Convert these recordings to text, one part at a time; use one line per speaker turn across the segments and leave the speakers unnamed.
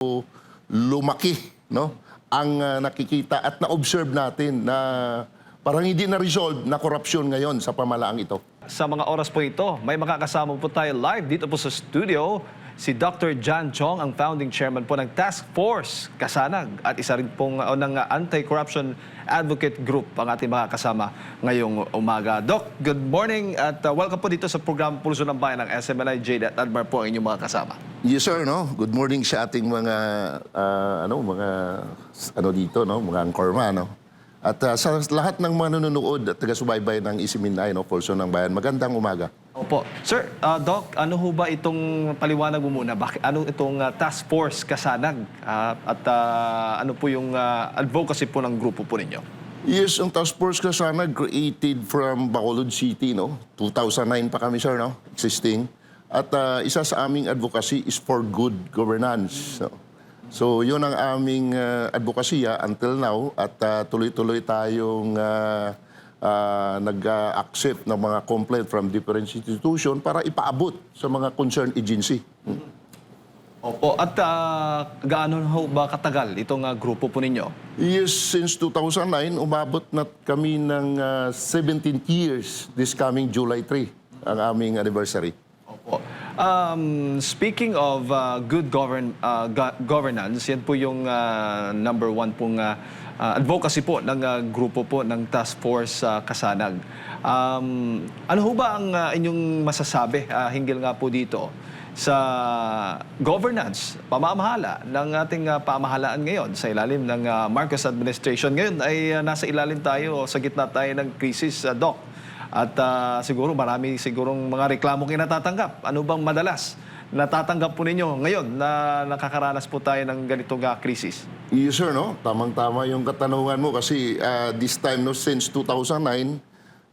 lumaki, no? Ang nakikita at na-observe natin na parang hindi na-resolve na korupsyon ngayon sa pamalaang ito.
Sa mga oras po ito, may makakasama po tayo live dito po sa studio, si Dr. John Chong, ang founding chairman po ng Task Force Kasanag at isa rin pong ng Anti-Corruption Advocate Group ang ating makakasama ngayong umaga. Doc, good morning at welcome po dito sa program Pulso ng Bayan ng SMNI. Jade at Admar po ang inyong mga kasama.
Yes sir, no. Good morning sa ating mga dito, no, mga angkorma, no. At sa lahat ng mga nanonood at taga-subaybay ng SMNI, no, Pulso ng Bayan, magandang umaga.
Opo. Sir, Doc, ano ho ba itong paliwanag mo muna? Ano itong Task Force Kasanag? Ano po yung advocacy po ng grupo po ninyo?
Yes, ang Task Force Kasanag created from Bacolod City, no. 2009 pa kami, sir, no, existing. At isa sa aming advocacy is for good governance. So yun ang aming advokasya until now at tuloy-tuloy tayong nag-accept ng mga complaint from different institution para ipaabot sa mga concerned agency.
Opo. At gaano ho ba katagal itong grupo po ninyo?
Yes, since 2009, umabot na kami ng 17 years this coming July 3, ang aming anniversary.
Opo. Speaking of good governance, yan po yung number one pong advocacy po ng grupo po ng Task Force Kasanag. Ano ho ba ang inyong masasabi hinggil nga po dito sa governance, pamamahala ng ating pamahalaan ngayon sa ilalim ng Marcos administration? Ngayon ay nasa ilalim tayo, sa gitna tayo ng krisis, Doc. At siguro marami sigurong mga reklamo kayo natatanggap. Ano bang madalas natatanggap po ninyo ngayon na nakakaranas po tayo ng ganitong krisis?
Yes sir, no? Tamang-tama yung katanungan mo kasi this time, no, since 2009,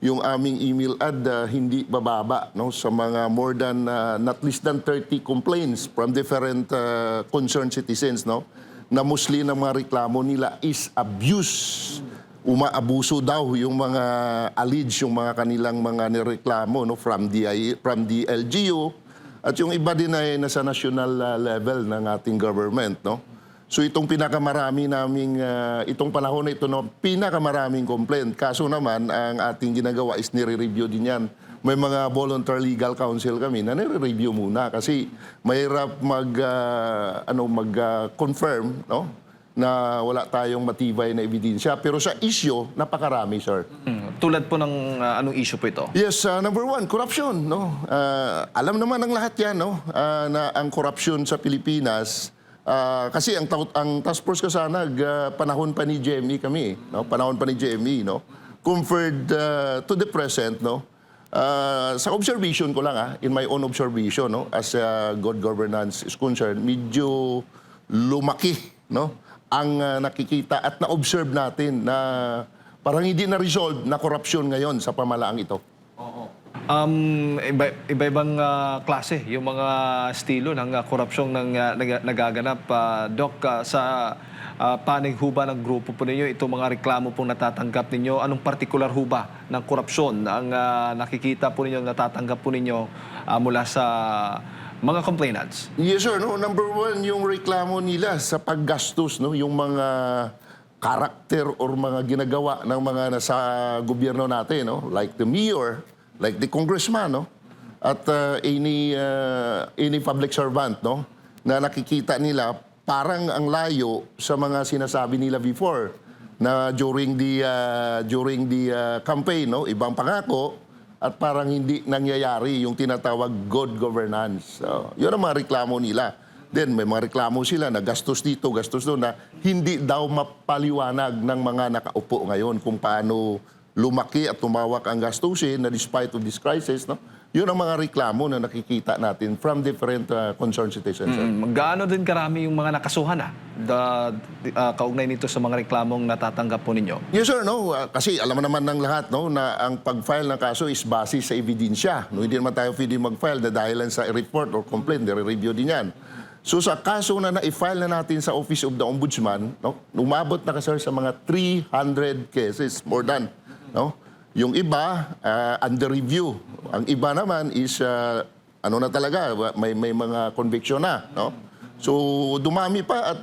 yung aming email ad hindi bababa, no, sa mga more than not less than 30 complaints from different concerned citizens, no, na mostly ng mga reklamo nila is abuse. Umaabuso daw yung mga alleged, yung mga kanilang mga nireklamo, no, from the LGU at yung iba din ay nasa national level ng ating government, no. So itong pinakamarami naming itong panahon na ito, no, pinakamaraming complaint. Kaso naman ang ating ginagawa is nire-review din yan. May mga voluntary legal counsel kami na nire-review muna kasi mahirap mag-confirm, no, na wala tayong matibay na ebidensya. Pero sa issue, napakarami, sir.
Tulad po ng anong issue po ito?
Yes, number one, corruption, no. Alam naman ng lahat yan, no, na ang corruption sa Pilipinas, kasi ang Task Force Kasanag, panahon pa ni GME kami, no, panahon pa ni GME, no, conferred to the present, no. Sa observation ko lang, in my own observation, no, as good governance is concerned, medyo lumaki, no, ang nakikita at na-observe natin na parang hindi na-resolve na korupsyon ngayon sa pamalaang ito.
Oo. Iba-ibang klase yung mga estilo ng korupsyon nagaganap. Doc, sa panig ho ba ng grupo po ninyo, itong mga reklamo pong natatanggap ninyo, anong partikular ho ba ng korupsyon ang nakikita po ninyo, natatanggap po ninyo mula sa mga complainants?
Yes sir, no. Number one, yung reklamo nila sa paggastos, no, yung mga karakter or mga ginagawa ng mga nasa gobyerno natin, no, like the mayor, like the congressman, no, at any public servant, no, na nakikita nila parang ang layo sa mga sinasabi nila before na during the campaign, no, ibang pangako at parang hindi nangyayari yung tinatawag good governance. So, yun ang mga reklamo nila. Then may mga reklamo sila na gastos dito, gastos doon, na hindi daw mapaliwanag ng mga nakaupo ngayon kung paano lumaki at tumawak ang gastusin na despite of this crisis, no? Yun ang mga reklamo na nakikita natin from different concerned citizens.
Gaano din karami yung mga nakasuhan kaugnay nito sa mga reklamong natatanggap po ninyo?
Yes sir, no. Kasi alam naman ng lahat, no, na ang pag-file ng kaso is base sa ebidensya. No, hindi naman tayo pwede mag-file na dahilan sa report or complaint, nire-review din yan. So sa kaso na na-file na natin sa Office of the Ombudsman, no, umabot na sir sa mga 300 cases, more than, no. Yung iba, under review. Ang iba naman is, ano na talaga, may mga conviction na, no? So dumami pa at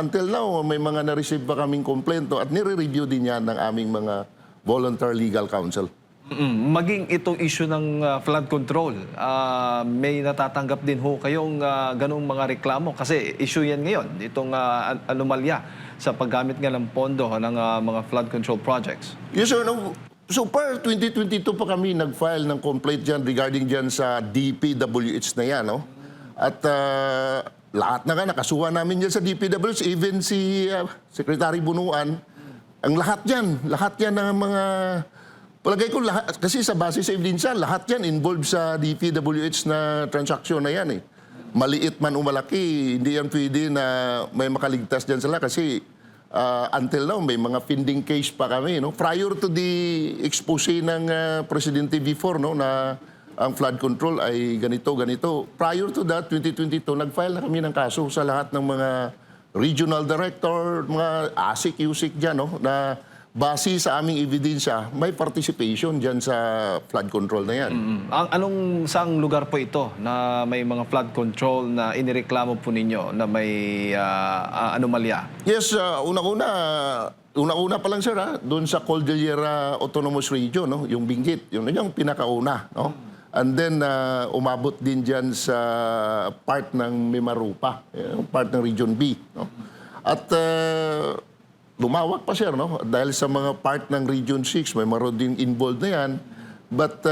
until now may mga na-receive pa kaming komplento at nire-review din yan ng aming mga voluntary legal counsel.
Maging itong issue ng flood control, may natatanggap din ho kayong ganong mga reklamo? Kasi issue yan ngayon, itong anomalya sa paggamit nga ng pondo ng mga flood control projects.
Yes, sir. No, so far, 2022 pa kami nag-file ng complaint dyan regarding dyan sa DPWH na yan. No? At lahat na nga, nakasuha namin dyan sa DPWH, even si Secretary Bunuan, ang lahat yan ng mga... Palagay ko lahat, kasi sa basis sa ebidensya, lahat yan involved sa DPWH na transaksyon na yan eh. Maliit man o malaki, hindi yan pwede na may makaligtas dyan sila kasi until now may mga pending case pa kami. No? Prior to the expose ng Presidente before no, na ang flood control ay ganito. Prior to that, 2022, nag-file na kami ng kaso sa lahat ng mga regional director, mga ASIC, USIC dyan, no, na base sa aming ebidensya, may participation dyan sa flood control na yan.
Saang lugar po ito na may mga flood control na inireklamo po ninyo na may anomalya?
Yes, una pa lang sir, doon sa Cordillera Autonomous Region, no, yung Benguet, yun yung pinakauna. No? And then, umabot din dyan sa part ng Mimarupa, yung part ng Region B. No? At lumawak pa sir, no? Dahil sa mga part ng Region 6, may maroon din involved na yan. But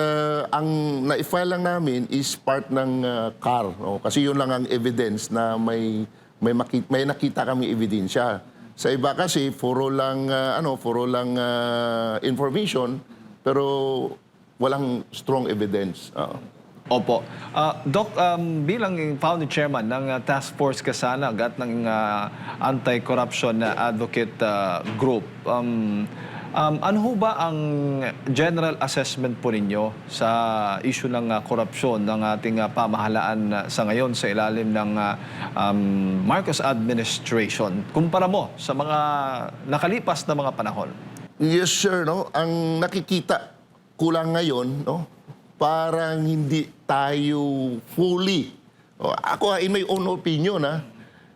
ang na-file lang namin is part ng CAR. No? Kasi yun lang ang evidence na may nakita kami ebidensya. Sa iba kasi, puro lang information, pero walang strong evidence.
Opo. Doc, bilang founding chairman ng Task Force Kasanag at ng Anti-Corruption Advocate Group, ano ho ba ang general assessment po ninyo sa issue ng korupsyon ng ating pamahalaan sa ngayon sa ilalim ng Marcos administration? Kumpara mo sa mga nakalipas na mga panahon.
Yes, sir. No? Ang nakikita kulang ngayon, no? Parang hindi tayo fully. Ako, in my own opinion,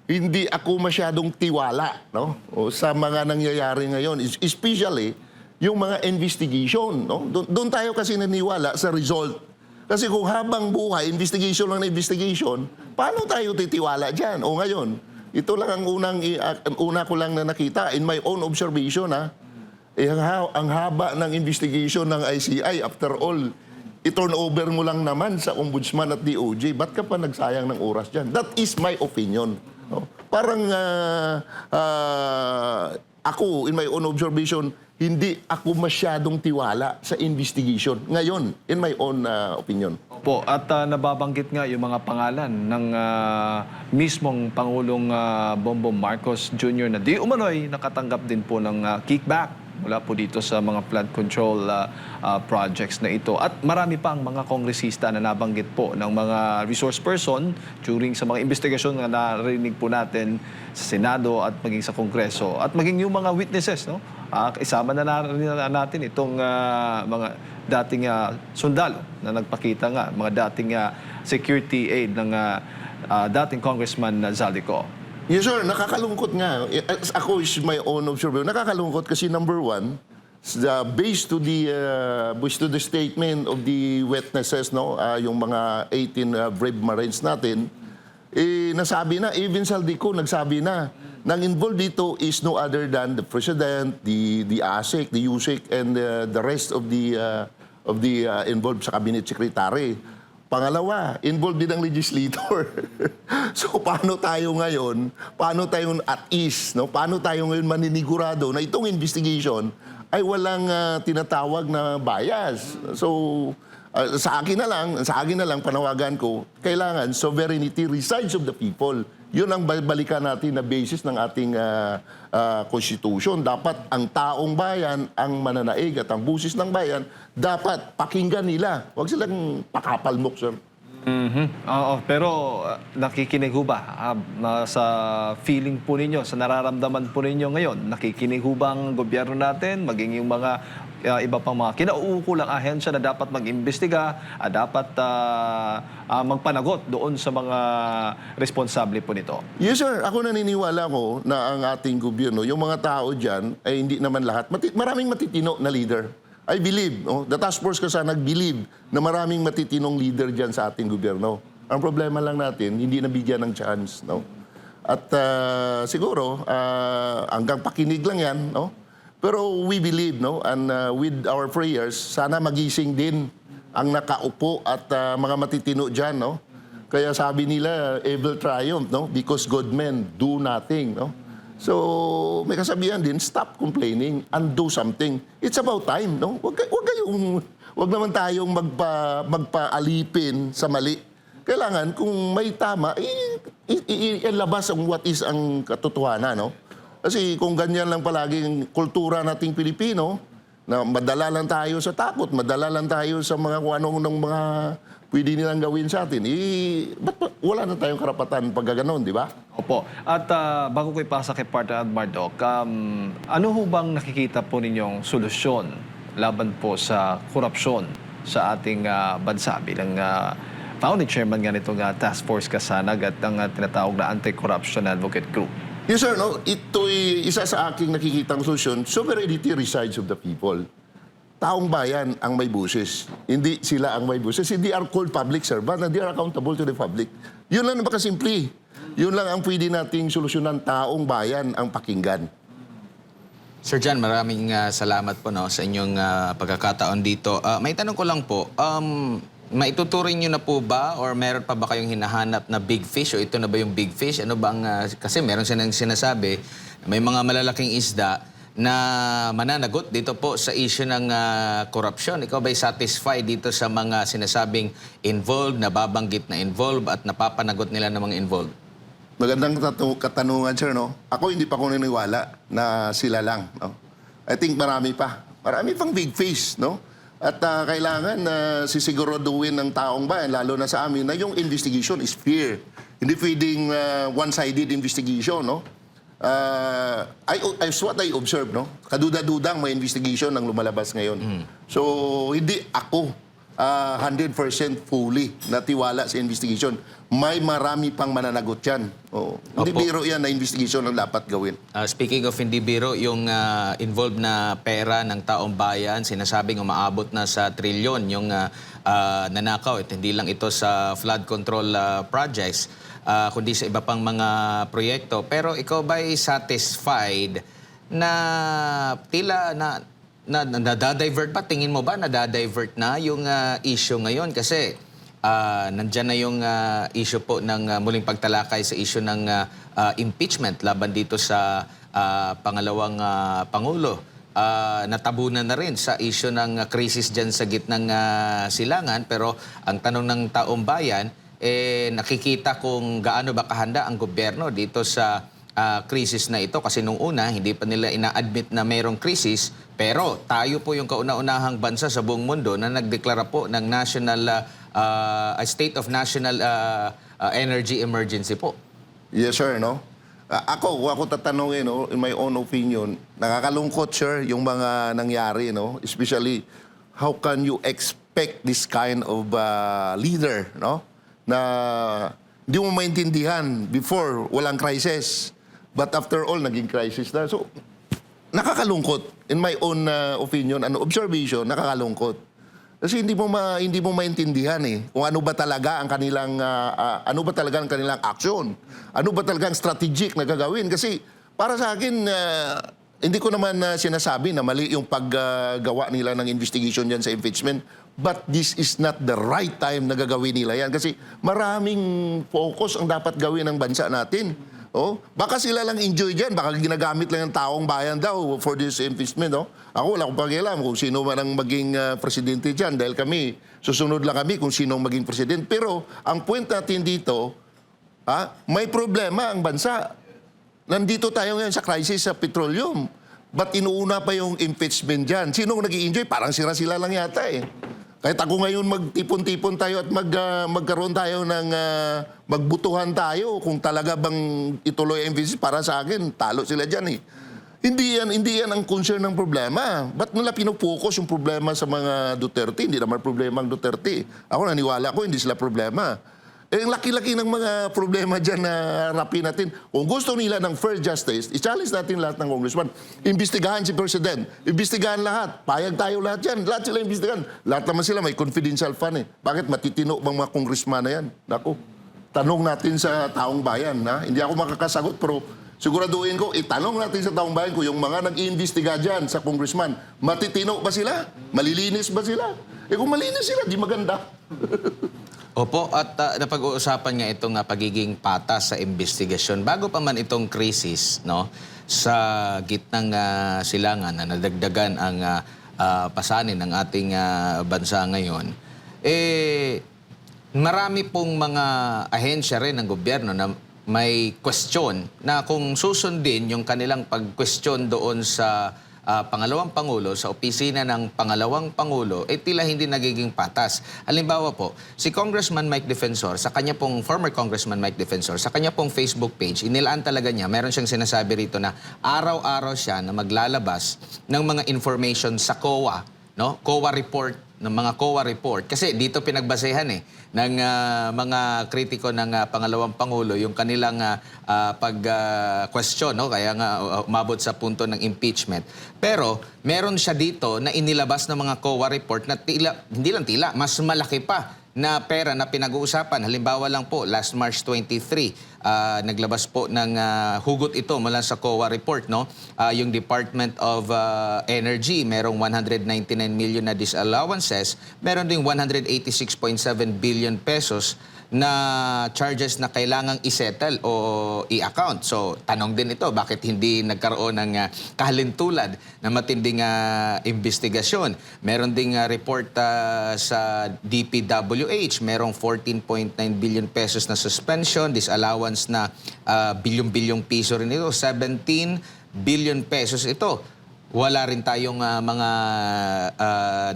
hindi ako masyadong tiwala, no? Sa mga nangyayari ngayon, especially yung mga investigation. No? Doon tayo kasi naniwala sa result. Kasi kung habang buhay, investigation lang na investigation, paano tayo titiwala dyan? O ngayon, ito lang ang una ko lang na nakita in my own observation. Ang haba ng investigation ng ICI, after all, i-turn over mo lang naman sa ombudsman at DOJ. Ba't ka pa nagsayang ng oras dyan? That is my opinion. No? Parang ako, in my own observation, hindi ako masyadong tiwala sa investigation. Ngayon, in my own opinion.
Po, at nababanggit nga yung mga pangalan ng mismong Pangulong Bongbong Marcos Jr. na di umano'y nakatanggap din po ng kickback mula po dito sa mga flood control projects na ito. At marami pang mga kongresista na nabanggit po ng mga resource person during sa mga investigasyon na narinig po natin sa Senado at maging sa Kongreso. At maging yung mga witnesses, no? Isama na natin itong mga dating sundalo na nagpakita nga, mga dating security aid ng dating Congressman Zaldico.
Yes, sir. Nakakalungkot nga. Ako is my own observation. Nakakalungkot kasi number one, based to the statement of the witnesses, no, yung mga 18 brave Marines natin, nasabi na, even Zaldico nagsabi na, nang involved dito is no other than the President, the ASIC, the USIC, and the rest of the involved sa Cabinet Secretary. Pangalawa, involved din ang legislator. So paano tayo ngayon, at ease, no? Paano tayo ngayon maninigurado na itong investigation ay walang tinatawag na bias. So sa akin na lang panawagan ko, kailangan sovereignty resides of the people. Yun ang balikan natin na basis ng ating konstitusyon. Dapat ang taong bayan ang mananaig at ang busis ng bayan dapat pakinggan nila. Huwag silang pakapalmok, sir.
Oo, pero nakikinig ho ba sa feeling po ninyo, sa nararamdaman po ninyo ngayon? Nakikinig ho ba ang gobyerno natin, maging yung mga iba pang mga kinauukulang ahensya na dapat mag-imbestiga, dapat magpanagot doon sa mga responsable po nito?
Yes, sir. Ako naniniwala ko na ang ating gobyerno, yung mga tao dyan, ay hindi naman lahat. Maraming matitino na leader. I believe, the task force kasi nag-believe na maraming matitinong leader dyan sa ating gobyerno. Ang problema lang natin, hindi nabigyan ng chance. No? At siguro, hanggang pakinig lang yan. No? Pero we believe, no? And with our prayers, sana magising din ang nakaupo at mga matitino dyan. No? Kaya sabi nila, evil triumph, no? Because good men do nothing. No? So, may kasabihan din, stop complaining and do something. It's about time, no? Wag naman tayong magpaalipin sa mali. Kailangan, kung may tama, ilabas ang what is ang katotohanan, no? Kasi kung ganyan lang palagi ang kultura nating Pilipino, na madala lang tayo sa takot, madala lang tayo sa mga kung anong mga pwede nilang gawin sa atin, ba't wala na tayong karapatan pag gano'n, di ba?
Opo. At bago ko ipasa kay Partner Admar, ano ho bang nakikita po ninyong solusyon laban po sa korupsyon sa ating bansa bilang founding chairman nga nitong Task Force Kasanag at ang tinatawag na Anti-Corruption Advocate Group?
Yes, sir. No? Ito'y isa sa aking nakikitang solusyon. Sovereignty resides of the people. Taong bayan ang may boses. Hindi sila ang may boses. They are called public servant and they are accountable to the public. Yun lang naman kasimple. Yun lang ang pwede nating solusyonan. Taong bayan ang pakinggan.
Sir John, maraming salamat po sa inyong pagkakataon dito. May tanong ko lang po, maituturing nyo na po ba or meron pa ba kayong hinahanap na big fish o ito na ba yung big fish? Ano bang, kasi meron silang sinasabi, may mga malalaking isda na mananagot dito po sa issue ng korupsyon. Ikaw ba'y satisfied dito sa mga sinasabing involved, nababanggit na involved at napapanagot nila ng mga involved?
Magandang katanungan, sir. No? Ako hindi pa ko naniniwala na sila lang. No? I think marami pa. Marami pang big fish. No? At kailangan sisiguraduhin ng taong bayan, lalo na sa amin, na yung investigation is fair. Hindi pwedeng one-sided investigation. No? As what I observe, no? Kaduda-dudang may investigation ang lumalabas ngayon. So, hindi ako 100% fully natiwala sa investigation. May marami pang mananagot yan. Hindi biro yan na investigation ang dapat gawin.
Speaking of hindi biro, yung involved na pera ng taong bayan, sinasabing umaabot na sa trilyon yung nanakaw. At hindi lang ito sa flood control projects, kundi sa iba pang mga proyekto. Pero ikaw ba'y satisfied na tila nadadivert pa? Tingin mo ba nadadivert na yung issue ngayon? Kasi nandyan na yung issue po ng muling pagtalakay sa issue ng impeachment laban dito sa pangalawang Pangulo. Natabunan na rin sa issue ng krisis dyan sa gitnang silangan. Pero ang tanong ng taong bayan, nakikita kung gaano ba kahanda ang gobyerno dito sa krisis na ito. Kasi nung una, hindi pa nila ina-admit na mayroong krisis. Pero tayo po yung kauna-unahang bansa sa buong mundo na nagdeklara po ng state of national energy emergency po.
Yes, sir. No? Kung ako tatanungin, no, in my own opinion, nakakalungkot, sir, yung mga nangyari. No? Especially, how can you expect this kind of leader, no? Na hindi mo maintindihan before walang crisis. But after all, naging crisis na. So, nakakalungkot. In my own opinion and observation, nakakalungkot. Kasi hindi mo maintindihan kung ano ba talaga ang kanilang action. Ano ba talaga ang strategic na gagawin. Kasi para sa akin, hindi ko naman sinasabi na mali yung paggawa nila ng investigation dyan sa impeachment. But this is not the right time na gagawin nila yan. Kasi maraming focus ang dapat gawin ng bansa natin. Baka sila lang enjoy dyan. Baka ginagamit lang ng taong bayan daw for this impeachment. Ako wala akong pakialam kung sino man ang maging presidente dyan. Dahil susunod lang kami kung sino ang maging presidente. Pero ang point natin dito, may problema ang bansa. Nandito tayo ngayon sa crisis sa petroleum. Ba't inuuna pa yung impeachment dyan? Sino nag-i-enjoy? Parang sila lang yata . Kahit ako ngayon magtipon-tipon tayo at magkaroon tayo ng magbutuhan tayo kung talaga bang ituloy ang investment para sa akin, talo sila dyan eh. Hindi yan ang concern ng problema. Ba't nila pinupokus yung problema sa mga Duterte? Hindi naman problema ang Duterte. Ako naniwala ko, hindi sila problema. Eh, ang laki-laki ng mga problema dyan na harapin natin. Kung gusto nila ng fair justice, i-challenge natin lahat ng congressman. Imbestigahan si President. Imbestigahan lahat. Payag tayo lahat yan. Lahat sila imbestigahan. Lahat naman sila may confidential fund eh. Bakit matitino bang mga congressman na yan? Naku, tanong natin sa taong bayan. Ha? Hindi ako makakasagot pero siguraduhin ko, itanong natin sa taong bayan ko yung mga nag-iimbestiga dyan sa congressman. Matitino ba sila? Malilinis ba sila? Eh kung malinis sila, di maganda.
Opo, at napag-uusapan nga itong pagiging patas sa investigasyon. Bago pa man itong krisis, no, sa gitnang silangan na nadagdagan ang pasanin ng ating bansa ngayon, marami pong mga ahensya rin ng gobyerno na may question na kung susundin yung kanilang pag-question doon sa Pangalawang Pangulo, sa opisina ng Pangalawang Pangulo, tila hindi nagiging patas. Halimbawa po, si Congressman Mike Defensor, sa kanya pong, former Congressman Mike Defensor, sa kanya pong Facebook page, inilaan talaga niya, meron siyang sinasabi rito na araw-araw siya na maglalabas ng mga information sa COA, no? COA report, ng mga COA report. Kasi dito pinagbasehan ng mga kritiko ng Pangalawang Pangulo yung kanilang pag-question, no? Kaya nga umabot sa punto ng impeachment. Pero meron siya dito na inilabas ng mga COA report na tila, hindi lang tila, mas malaki pa na pera na pinag-uusapan. Halimbawa lang po, last March 23, naglabas po ng hugot ito mula sa COA report, no? Yung Department of Energy, merong 199 million na disallowances, meron ding 186.7 billion pesos na charges na kailangang isettle o i-account. So, tanong din ito, bakit hindi nagkaroon ng kahalintulad na matinding investigasyon? Meron ding report sa DPWH, merong 14.9 billion pesos na suspension, disallowance na bilyong-bilyong piso rin ito, 17 billion pesos ito. Wala rin tayong mga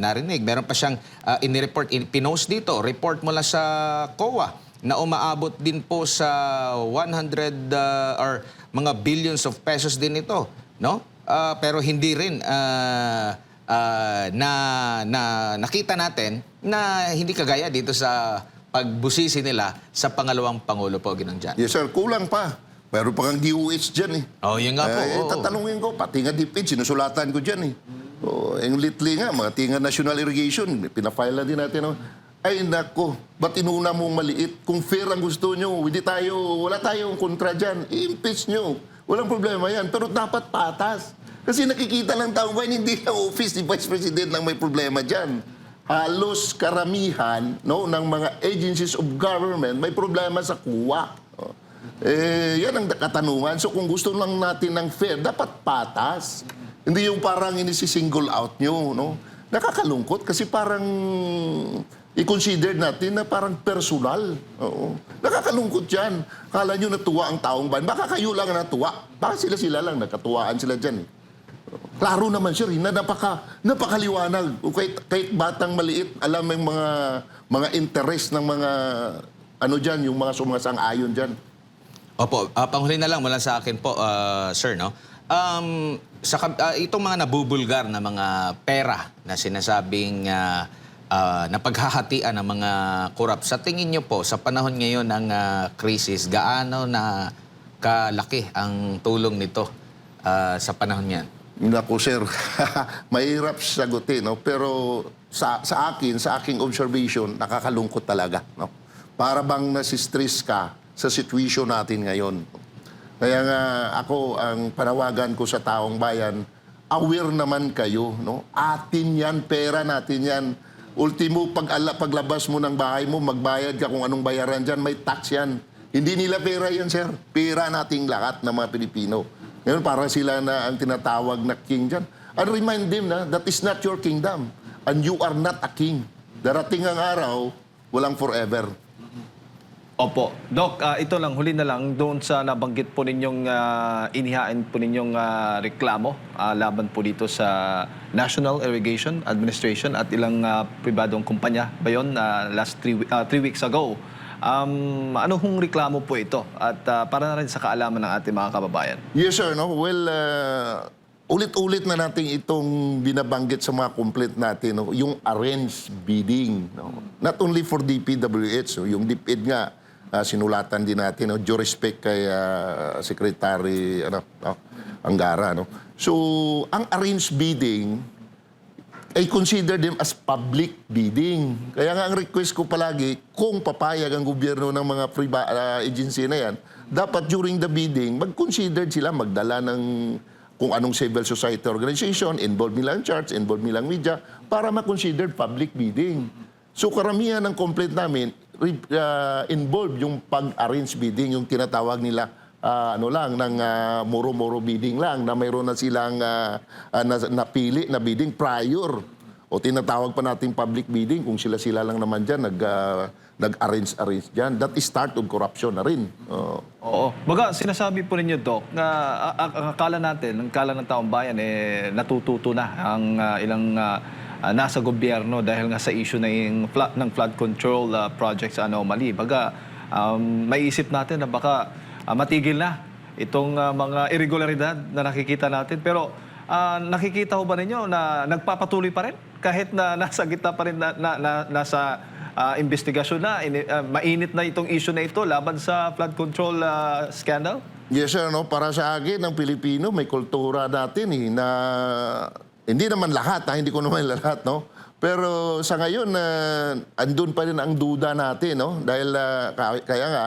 narinig. Meron pa siyang inireport, pinost dito, report mula sa COA na umaabot din po sa 100 or mga billions of pesos din ito, no? Pero hindi rin nakita natin na hindi kagaya dito sa pagbusisi nila sa Pangalawang Pangulo po, Ginang Jan.
Yes sir, kulang pa. Meron pa kang DOH dyan eh.
Oh, yun nga po.
Tatanungin ko, pati nga DepEd, sinusulatan ko dyan eh. Yung litli nga, mga tinga National Irrigation, pinafile na din natin. No? Ay nako, ba't inuna mong maliit? Kung fair ang gusto nyo, wala tayong kontra dyan. I-impeach nyo. Walang problema yan. Pero dapat patas. Kasi nakikita lang taong bayan, hindi na office ni Vice President lang may problema dyan. Halos karamihan ng mga agencies of government may problema sa kuwa. Yan ang katanungan. So kung gusto lang natin ng fair, dapat patas. Hindi yung parang single out nyo. No? Nakakalungkot kasi parang i-consider natin na parang personal. Oo. Nakakalungkot yan. Kala nyo natuwa ang taong bayan. Baka kayo lang natuwa. Baka sila lang, nakatuwaan sila dyan. Klaro naman siya rin na napakaliwanag. Kahit batang maliit, alam yung mga interest ng mga dyan, yung mga sumasang-ayon dyan.
Opo, panghuli na lang mula sa akin po, sir, no? Itong mga nabubulgar na mga pera na sinasabing napaghahatian ng mga korap, sa tingin nyo po, sa panahon ngayon ng krisis, gaano na kalaki ang tulong nito sa panahon yan?
Naku, sir, mahirap sagutin, no? Pero sa aking observation, nakakalungkot talaga, no? Para bang nasistress ka sa situation natin ngayon. Kaya nga ako, ang panawagan ko sa taong bayan, aware naman kayo, no? Atin yan, pera natin yan. Ultimo, paglabas mo ng bahay mo, magbayad ka kung anong bayaran dyan, may tax yan. Hindi nila pera yan, sir. Pera nating lahat ng mga Pilipino. Ngayon, parang sila na ang tinatawag na king dyan. And remind them na that is not your kingdom. And you are not a king. Darating ang araw, walang forever.
Opo. Doc, ito lang, huli na lang, doon sa nabanggit po ninyong inihain po ninyong reklamo laban po dito sa National Irrigation Administration at ilang pribadong kumpanya ba yun last 3 weeks ago. Ano hong reklamo po ito? At para na rin sa kaalaman ng ating mga kababayan.
Yes, sir. No? Well, ulit-ulit na natin itong binabanggit sa mga complaint natin, no? Yung arranged bidding. No? Not only for DPWH, so yung DepEd nga, sinulatan din natin, no? Due respect kay Secretary Angara. No? So, ang arranged bidding, I consider them as public bidding. Kaya nga ang request ko palagi, kung papayag ang gobyerno ng mga agency na yan, dapat during the bidding, mag-consider sila magdala ng kung anong civil society organization, involved nila ang church, involved nila ang media, para ma-consider public bidding. So karamihan ng complaint namin, involved yung pag-arrange bidding, yung tinatawag nila ng muro-muro bidding lang na mayroon na silang napili na bidding prior o tinatawag pa nating public bidding kung sila-sila lang naman dyan nag-arrange dyan. That is start of corruption na rin.
Oo. Baga, sinasabi po ninyo, Doc, na ang akala natin, ang akala ng taong bayan, natututo na ang ilang nasa gobyerno dahil nga sa issue ng flood control projects anomaly. Baga, maiisip natin na baka matigil na itong mga irregularidad na nakikita natin. Pero nakikita ho ba ninyo na nagpapatuloy pa rin? Kahit na nasa gitna pa rin nasa investigasyon na, mainit na itong issue na ito laban sa flood control scandal?
Yes, sir. No? Para sa akin, ang Pilipino, may kultura natin na hindi naman lahat, hindi ko naman lahat, no? Pero sa ngayon, andun pa rin ang duda natin, no? Dahil kaya nga,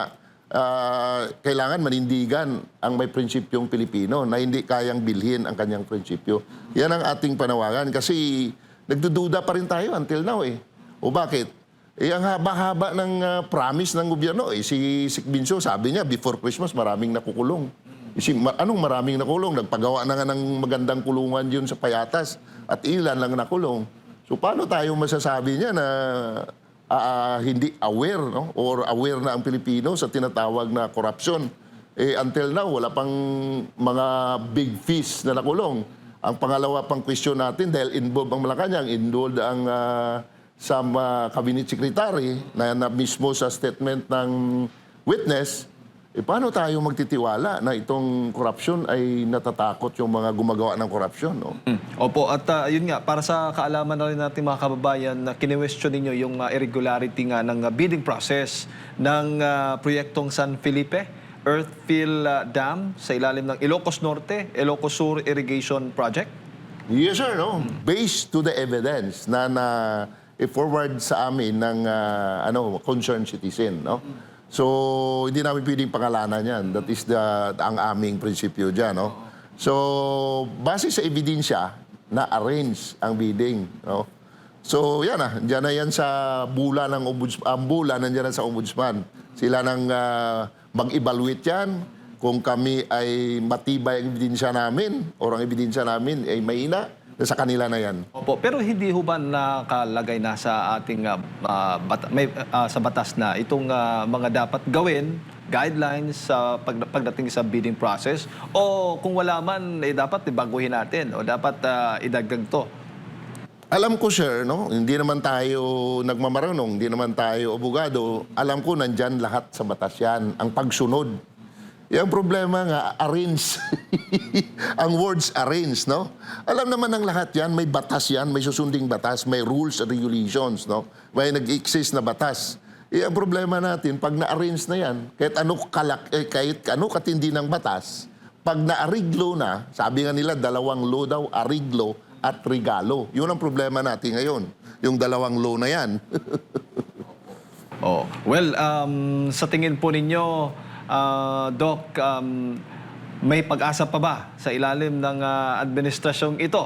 kailangan manindigan ang may prinsipyong Pilipino na hindi kayang bilhin ang kanyang prinsipyo. Yan ang ating panawagan kasi nagdududa pa rin tayo until now eh. O bakit? Ang haba-haba ng promise ng gobyerno. Si Sikbinso, sabi niya, before Christmas maraming nakukulong. Anong maraming nakulong? Nagpagawa na nga ng magandang kulungan yun sa Payatas at ilan lang nakulong. So paano tayo masasabi niya na hindi aware, no? Or aware na ang Pilipino sa tinatawag na korupsyon? Until now, wala pang mga big fish na nakulong. Ang pangalawa pang question natin, dahil involved ang Malacanang, involved ang some cabinet secretary na mismo sa statement ng witness, paano tayo magtitiwala na itong korupsyon ay natatakot yung mga gumagawa ng korupsyon? No?
Opo, at yun nga, para sa kaalaman na rin natin mga kababayan, na kine-question ninyo yung irregularity nga ng bidding process ng proyektong San Felipe Earthfill Dam sa ilalim ng Ilocos Norte, Ilocos Sur Irrigation Project?
Yes, sir. No? Based to the evidence na i-forward sa amin ng concerned citizen. No? So, hindi namin pwedeng pangalanan yan. That is ang aming prinsipyo dyan. No? So, base sa ebidensya, na-arrange ang bidding. No? So, yan na. Diyan na yan sa bula ng ombudsman. Ang bula nandiyan na sa ombudsman. Sila nang mag-evaluate yan. Kung kami ay matibay ang ebidensya namin o ang ebidensya namin ay mahina, sa kanila na yan.
Opo, pero hindi ho ba nakalagay na sa ating sa batas na itong mga dapat gawin, guidelines sa pagdating sa bidding process? O kung wala man, dapat ibaguhin natin o dapat idagdag to?
Alam ko, sir, no? Hindi naman tayo nagmamarunong, hindi naman tayo abogado. Alam ko, nandyan lahat sa batas yan. Ang pagsunod. Yung problema nga, arrange. Ang words arrange, no? Alam naman ng lahat yan, may batas yan, may susunding batas, may rules and regulations, no? May nag-exist na batas. Ang problema natin, pag na-arrange na yan, kahit ano katindi ng batas, pag na-ariglo na, sabi nga nila, dalawang law daw, ariglo at regalo. Yun ang problema natin ngayon, yung dalawang law na yan.
Well, sa tingin po ninyo, Doc, may pag-asa pa ba sa ilalim ng administrasyong ito?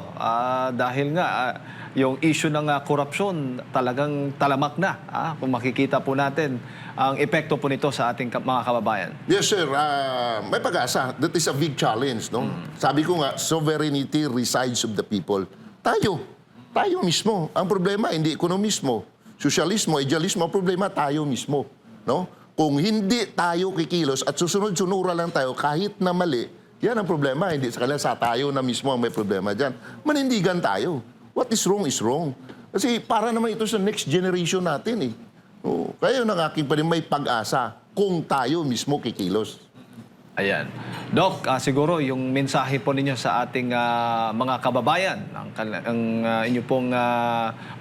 Dahil nga, yung issue ng korupsyon talagang talamak na. Kung makikita po natin ang epekto po nito sa ating mga kababayan.
Yes, sir. May pag-asa. That is a big challenge, no? Sabi ko nga, sovereignty resides of the people. Tayo mismo. Ang problema, hindi ekonomismo. Sosyalismo, idealismo, ang problema, tayo mismo. No? Kung hindi tayo kikilos at susunod-sunura lang tayo kahit na mali, yan ang problema. Hindi sa kanila, sa tayo na mismo ang may problema dyan. Manindigan tayo. What is wrong is wrong. Kasi para naman ito sa next generation natin eh. Kaya yun ang aking pa rin may pag-asa kung tayo mismo kikilos.
Ayan. Doc, siguro yung mensahe po ninyo sa ating mga kababayan, ang inyo pong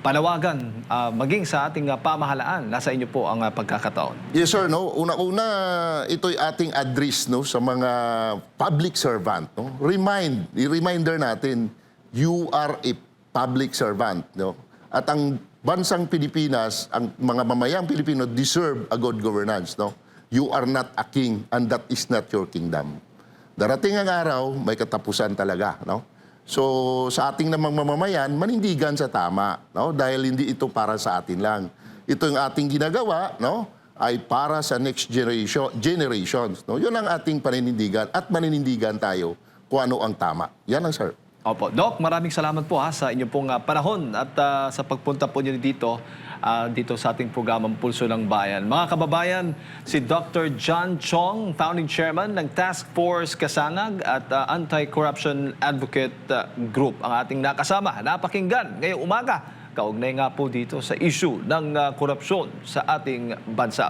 panawagan, maging sa ating pamahalaan, nasa inyo po ang pagkakataon.
Yes sir, no. Una-una ito'y ating address no sa mga public servant, no. Reminder natin, you are a public servant, no. At ang bansang Pilipinas, ang mga mamayang Pilipino deserve a good governance, no. You are not a king and that is not your kingdom. Darating ang araw, may katapusan talaga, no? So, sa ating namang mamamayan, manindigan sa tama, no? Dahil hindi ito para sa atin lang. Ito yung ating ginagawa, no? Ay para sa next generations, no? Yun ang ating paninindigan at maninindigan tayo kung ano ang tama. Yan ang sir.
Opo. Doc, maraming salamat po sa inyong pong panahon at sa pagpunta po niyo dito sa ating programang Pulso ng Bayan. Mga kababayan, si Dr. John Chong, Founding Chairman ng Task Force Kasanag at Anti-Corruption Advocate Group ang ating nakasama. Napakinggan ngayong umaga. Kaugnay nga po dito sa issue ng korupsyon sa ating bansa.